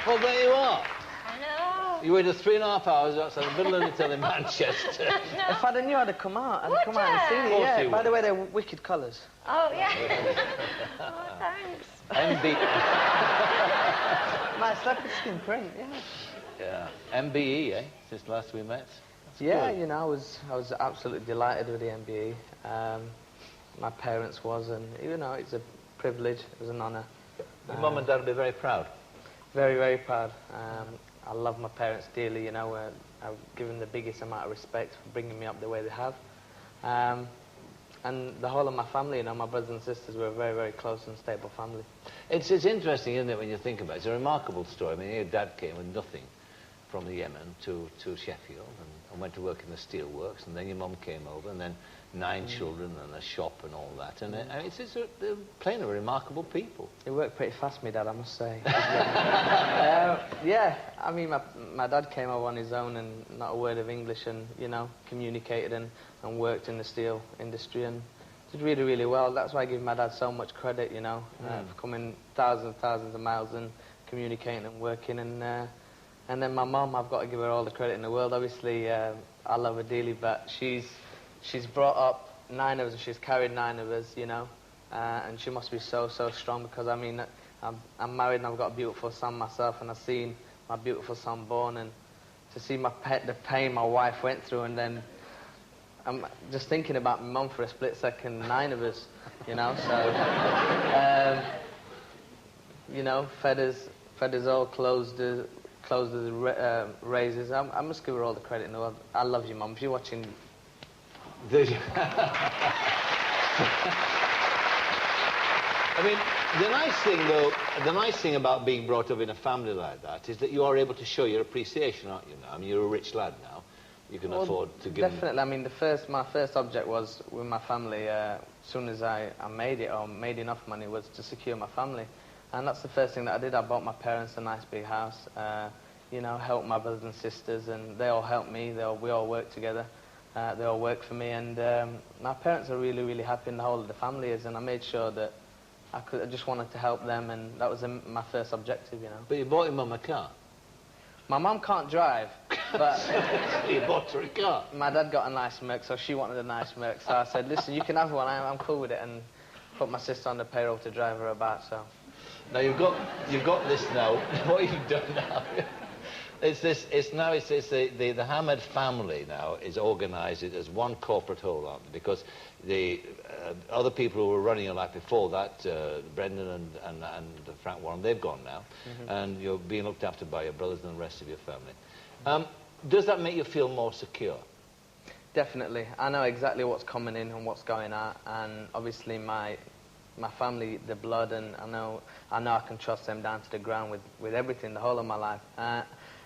Well, there you are. I know. You waited 3.5 hours outside the middle of the hotel in Manchester. No. If I'd have knew I'd have come out, I'd come out and seen it. Yeah. By the way, they're wicked colours. Oh, yeah. Oh, thanks. MB... Nice leopard skin print, yeah. Yeah. MBE, eh? Since last we met. That's yeah, good. you know, I was absolutely delighted with the MBE. My parents was, and you know, it's a privilege, it was an honour. Your mum and dad will be very proud. Very, very proud. I love my parents dearly, you know. I've given the biggest amount of respect for bringing me up the way they have. And the whole of my family, you know, my brothers and sisters were a very, very close and stable family. It's interesting, isn't it, when you think about it? It's a remarkable story. I mean, your dad came with nothing from the Yemen to Sheffield and went to work in the steelworks, and then your mum came over, and then 9 children and a shop and all that. And they're plain remarkable people. He worked pretty fast, my dad, I must say. Yeah, I mean, my dad came over on his own and not a word of English, and, you know, communicated and worked in the steel industry and did really, really well. That's why I give my dad so much credit, you know, for coming thousands and thousands of miles and communicating and working. And then my mum, I've got to give her all the credit in the world. Obviously, I love her dearly, but she's brought up 9 of us, and she's carried 9 of us, you know, and she must be so, so strong, because, I mean, I'm married and I've got a beautiful son myself, and I've seen my beautiful son born, and to see the pain my wife went through, and then I'm just thinking about my mum for a split second, 9 of us, you know, so, you know, fed us all, closed us, raises. I must give her all the credit in the world. I love you, Mum. If you're watching... I mean, the nice thing about being brought up in a family like that is that you are able to show your appreciation, aren't you, now? I mean, you're a rich lad now. You can afford to give definitely. I mean, my first object was with my family, as soon as I made it, or made enough money, was to secure my family. And that's the first thing that I did. I bought my parents a nice big house, you know, helped my brothers and sisters, and they all helped me. We all worked together. They all worked for me, and my parents are really, really happy, and the whole of the family is, and I made sure that I just wanted to help them, and that was my first objective, you know. But you bought your mum a car? My mum can't drive, but... You bought her a car? My dad got a nice Merc, so she wanted a nice Merc, so I said, listen, you can have one, I'm cool with it, and put my sister on the payroll to drive her about, so... Now you've got this now. What you've done now? It's the Hamed family now is organised as one corporate whole, aren't they? Because the other people who were running your life before that, Brendan and Frank Warren, they've gone now, and you're being looked after by your brothers and the rest of your family. Does that make you feel more secure? Definitely. I know exactly what's coming in and what's going out, and obviously my family, the blood, and I know I can trust them down to the ground with everything, the whole of my life.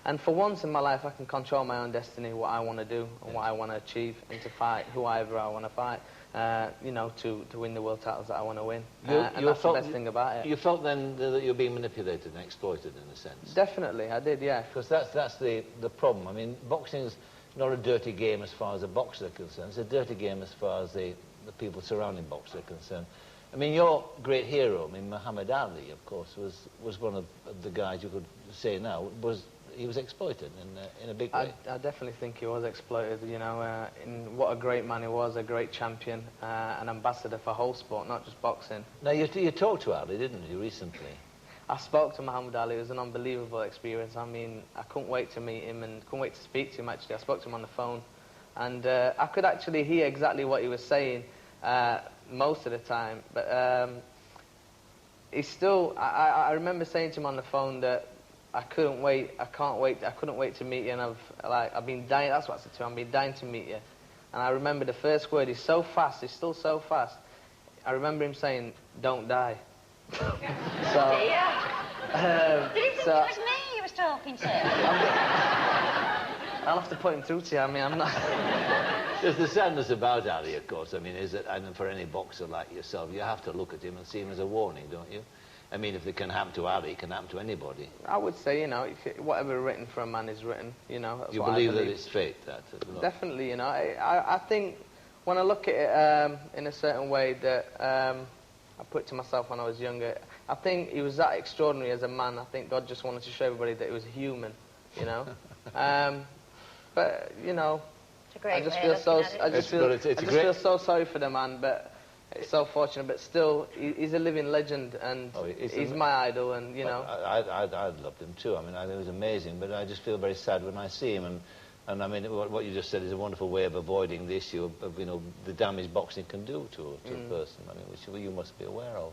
And for once in my life, I can control my own destiny, what I want to do and what I want to achieve, and to fight whoever I want to fight, you know, to win the world titles that I want to win. And that's the best thing about it. You felt then that you're being manipulated and exploited, in a sense? Definitely, I did, yeah. Because that's the problem. I mean, boxing's not a dirty game as far as the boxers are concerned. It's a dirty game as far as the people surrounding boxers are concerned. I mean, your great hero, I mean, Muhammad Ali, of course, was one of the guys you could say now he was exploited in a big way. I definitely think he was exploited, you know, in what a great man he was, a great champion, an ambassador for whole sport, not just boxing. Now, you talked to Ali, didn't you, recently? I spoke to Muhammad Ali. It was an unbelievable experience. I mean, I couldn't wait to meet him and couldn't wait to speak to him, actually. I spoke to him on the phone, and I could actually hear exactly what he was saying most of the time, but he's still... I remember saying to him on the phone that I couldn't wait to meet you, and I've been dying, that's what I said to him, I've been dying to meet you. And I remember the first word, he's so fast, he's still so fast. I remember him saying, don't die. Did he think it was me he was talking to? I'll have to put him through to you, I mean, I'm not... There's the sadness about Ali, of course. I mean, and for any boxer like yourself, you have to look at him and see him as a warning, don't you? I mean, if it can happen to Ali, it can happen to anybody. I would say, you know, whatever written for a man is written, you know. That's you what believe I believe that it's fate, that? Definitely, you know. I think when I look at it in a certain way that I put to myself when I was younger, I think he was that extraordinary as a man. I think God just wanted to show everybody that he was a human, you know. But you know, it's a great I just way feel of so. looking at I it. just feel so sorry for the man, but. It's so fortunate, but still, he's a living legend, and he's my idol, and you know. I loved him too. I mean, I think it was amazing, but I just feel very sad when I see him. And I mean, what you just said is a wonderful way of avoiding the issue of you know, the damage boxing can do to a person. I mean, which you must be aware of.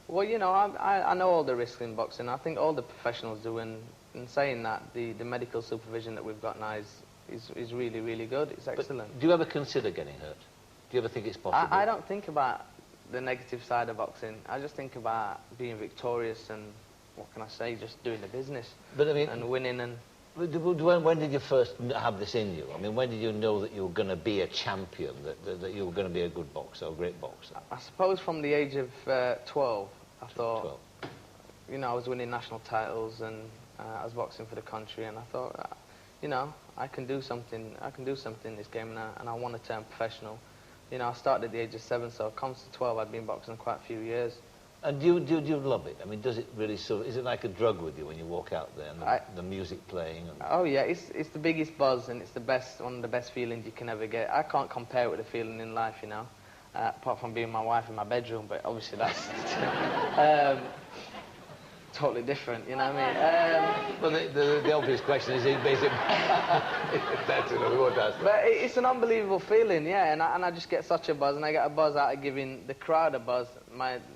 Well, you know, I know all the risks in boxing. I think all the professionals do, and in saying that, the medical supervision that we've got now is really, really good. It's excellent. But do you ever consider getting hurt? Do you ever think it's possible? I don't think about the negative side of boxing. I just think about being victorious and, what can I say, just doing the business. But I mean, and winning. And when did you first have this in you? I mean, when did you know that you were going to be a champion, that you were going to be a good boxer, a great boxer? I suppose from the age of 12, I thought, 12. You know, I was winning national titles, and I was boxing for the country, and I thought, you know, I can do something in this game, and I want to turn professional. You know, I started at the age of 7, so comes to 12, I'd been boxing quite a few years. And do you love it? I mean, does it really is it like a drug with you when you walk out there and the music playing? And oh yeah, it's the biggest buzz, and it's one of the best feelings you can ever get. I can't compare it with a feeling in life, you know, apart from being my wife in my bedroom, but obviously that's totally different, you know what I mean? Well, the obvious question is basically... That's what we won't ask. But it's an unbelievable feeling, yeah, and I just get such a buzz, and I get a buzz out of giving the crowd a buzz,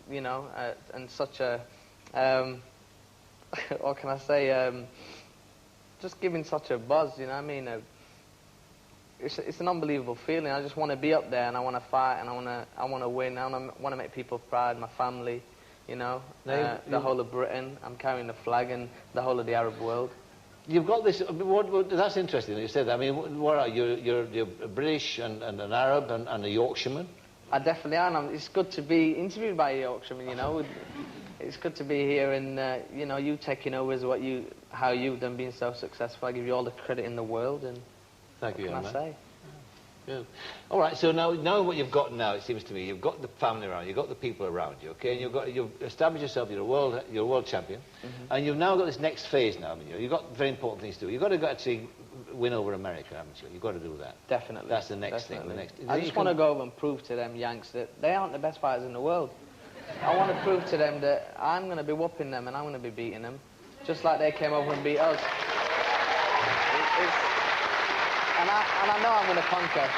you know, and such a... what can I say? Just giving such a buzz, you know what I mean? It's an unbelievable feeling. I just want to be up there, and I want to fight, and I want to win. I want to make people proud, my family. You know, the whole of Britain. I'm carrying the flag, and the whole of the Arab world. You've got this. That's interesting that you said that. I mean, what are you? You're British and an Arab and a Yorkshireman. I definitely am. It's good to be interviewed by a Yorkshireman. You know, it's good to be here, and you know, you taking over is how you've done, being so successful. I give you all the credit in the world, and thank you, what can I say? Good. All right, so now what you've got now, it seems to me, you've got the family around you, you've got the people around you, okay, and you've established yourself, you're a world champion, and you've now got this next phase now, haven't you? You've got very important things to do. You've got to actually win over America, haven't you? You've got to do that. Definitely. That's the next thing. I just want to go over and prove to them Yanks that they aren't the best fighters in the world. I want to prove to them that I'm going to be whooping them and I'm going to be beating them, just like they came over and beat us. And I know I'm going to conquer.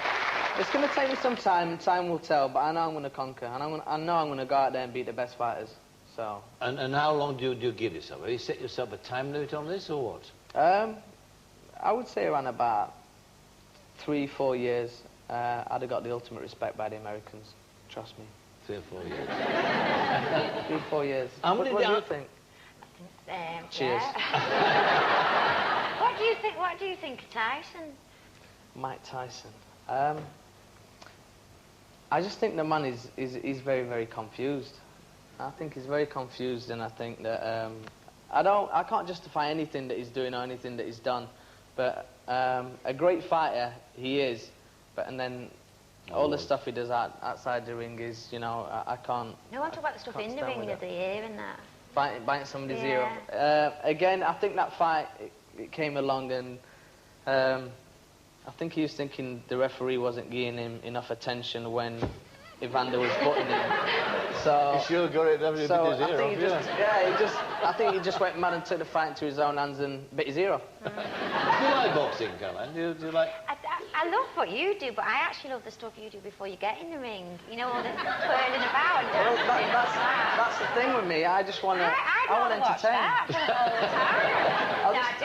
It's going to take me some time, and time will tell, but I know I'm going to conquer, and I know I'm going to go out there and beat the best fighters, so... And how long do you give yourself? Have you set yourself a time limit on this, or what? I would say around about 3-4 years, I'd have got the ultimate respect by the Americans, trust me. 3 or 4 years. 3-4 years. What do you think? Cheers. Yeah. What do you think of Tyson? Mike Tyson. I just think the man is very, very confused. I think he's very confused, and I think that I can't justify anything that he's doing or anything that he's done, but a great fighter he is, and then all the stuff he does outside the ring is, you know, I can't. No, I'm talking about the stuff in the ring of the ear and that. Biting somebody's ear. Again, I think that fight it came along, and I think he was thinking the referee wasn't giving him enough attention when Evander was butting him. So he sure got it. I think he just went mad and took the fight into his own hands and bit his ear off. Do you like boxing, Caroline? Do you like? I love what you do, but I actually love the stuff you do before you get in the ring. You know, all the twirling about and dancing. Well, that's the thing with me. I just want to. I want to entertain.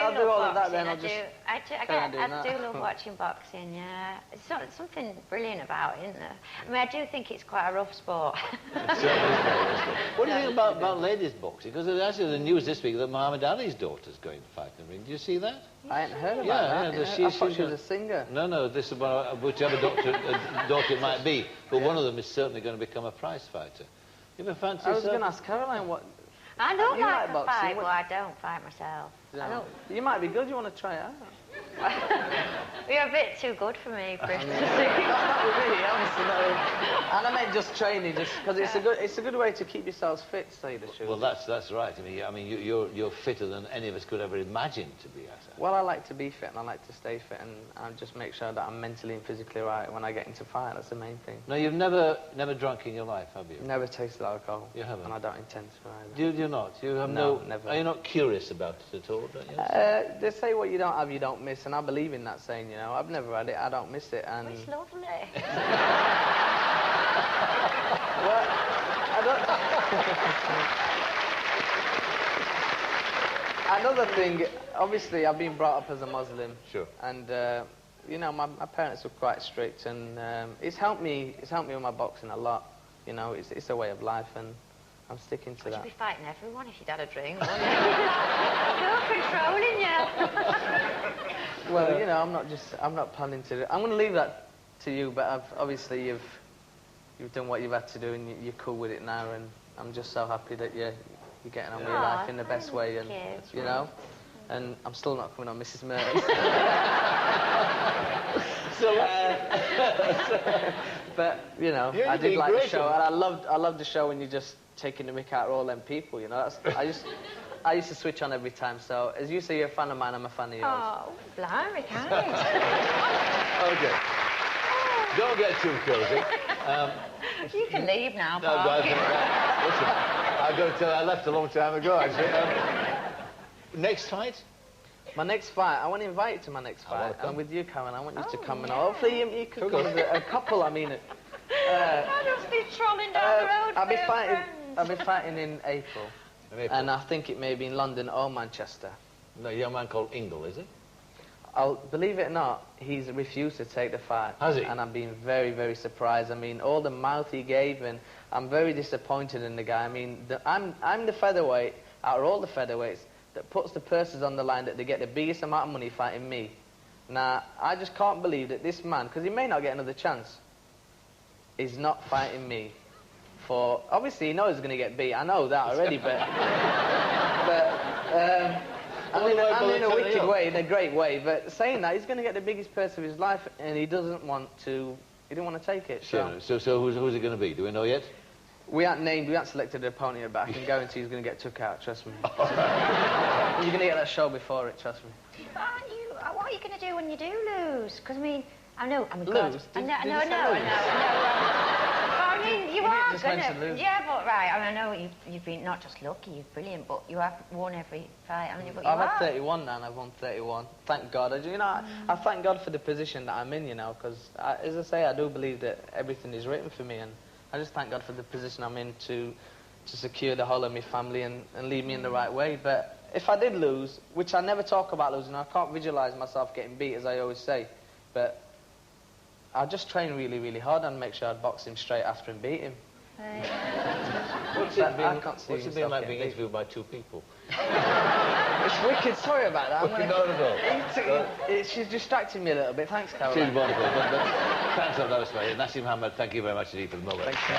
I'll do all of that then. I do love watching boxing. Yeah, it's something brilliant about it, isn't there? I mean, I do think it's quite a rough sport. What do you think about ladies boxing? Because there's actually the news this week that Muhammad Ali's daughter's going to fight in the ring. Do you see that? I hadn't heard about that. I thought she was a singer. No, this is whichever daughter it might be. But one of them is certainly going to become a prize fighter. You ever fancy I was going to ask Caroline what... I don't like to fight, but I don't fight myself. You might be good. You want to try it out? You're a bit too good for me, Chris. Not really, honestly, no. And I meant just training, just because it's a good way to keep yourselves fit, to tell you the truth. Well, that's right. I mean, you're fitter than any of us could ever imagine to be. Well, I like to be fit and I like to stay fit, and I just make sure that I'm mentally and physically right when I get into fight. That's the main thing. No, you've never drunk in your life, have you? Never tasted alcohol. You haven't? And I don't intend to either. Do you not? You have never. Are you not curious about it at all? Don't you? They say what you don't have, you don't miss, and I believe in that saying. You know, I've never had it, I don't miss it, and. It's lovely. Well, I don't. Another thing, obviously, I've been brought up as a Muslim. Sure. And you know, my parents were quite strict, and it's helped me. It's helped me with my boxing a lot. You know, it's a way of life, and I'm sticking to that. You'd be fighting everyone if you'd had a drink, wouldn't you? You're controlling you. Well, you know, I'm not planning to. I'm going to leave that to you, but obviously you've done what you've had to do, and you're cool with it now, and I'm just so happy that you're getting on with your life in the best way, and you know. And I'm still not coming on Mrs. Mertens. But you know, I did like the show, and I loved the show when you're just taking the mick out of all them people. You know, I used to switch on every time. So as you say, you're a fan of mine, I'm a fan of yours. Oh, blimey, kind. Okay. Don't get too cozy. You can leave now, No, Park. listen, I've got to tell you, I left a long time ago, actually. Next fight? My next fight, I want to invite you to my next fight. And with you, Karen, I want you to come, and hopefully you could come as a couple. I mean, I'll just be trolling down the road. I'll be fighting in April. And I think it may be in London or Manchester. No, a young man called Ingle, is it? Believe it or not, he's refused to take the fight. Has he? And I'm being very, very surprised. I mean, all the mouth he gave, and I'm very disappointed in the guy. I mean, I'm the featherweight, out of all the featherweights, that puts the purses on the line that they get the biggest amount of money fighting me. Now, I just can't believe that this man, because he may not get another chance, is not fighting me. For obviously he knows he's going to get beat. I know that already, but I mean, in a wicked way, in a great way. But saying that, he's going to get the biggest purse of his life, and he doesn't want to. He didn't want to take it. Sure. So who's it going to be? Do we know yet? We haven't selected an opponent yet, but I can guarantee he's going to get took out. Trust me. You're going to get that show before it. Trust me. What are you going to do when you do lose? Because I mean, I know. I mean, lose? I know. I mean, you are going to. Yeah, but right. I mean, I know you've been not just lucky, you're brilliant, but you have won every fight. I mean, I've had 31 now, and I've won 31. Thank God. You know, I thank God for the position that I'm in. You know, because as I say, I do believe that everything is written for me, and I just thank God for the position I'm in to secure the whole of my family and lead me in the right way. But if I did lose, which I never talk about losing, I can't visualise myself getting beat, as I always say, but I'll just train really, really hard and make sure I'd box him straight after and beat him. What's it been like being interviewed by two people? It's wicked. Sorry about that. Not at all. She's distracting me a little bit. Thanks, Carol. She's wonderful. But thanks, that was great. Naseem Hamed, thank you very much indeed for the moment. Thank you.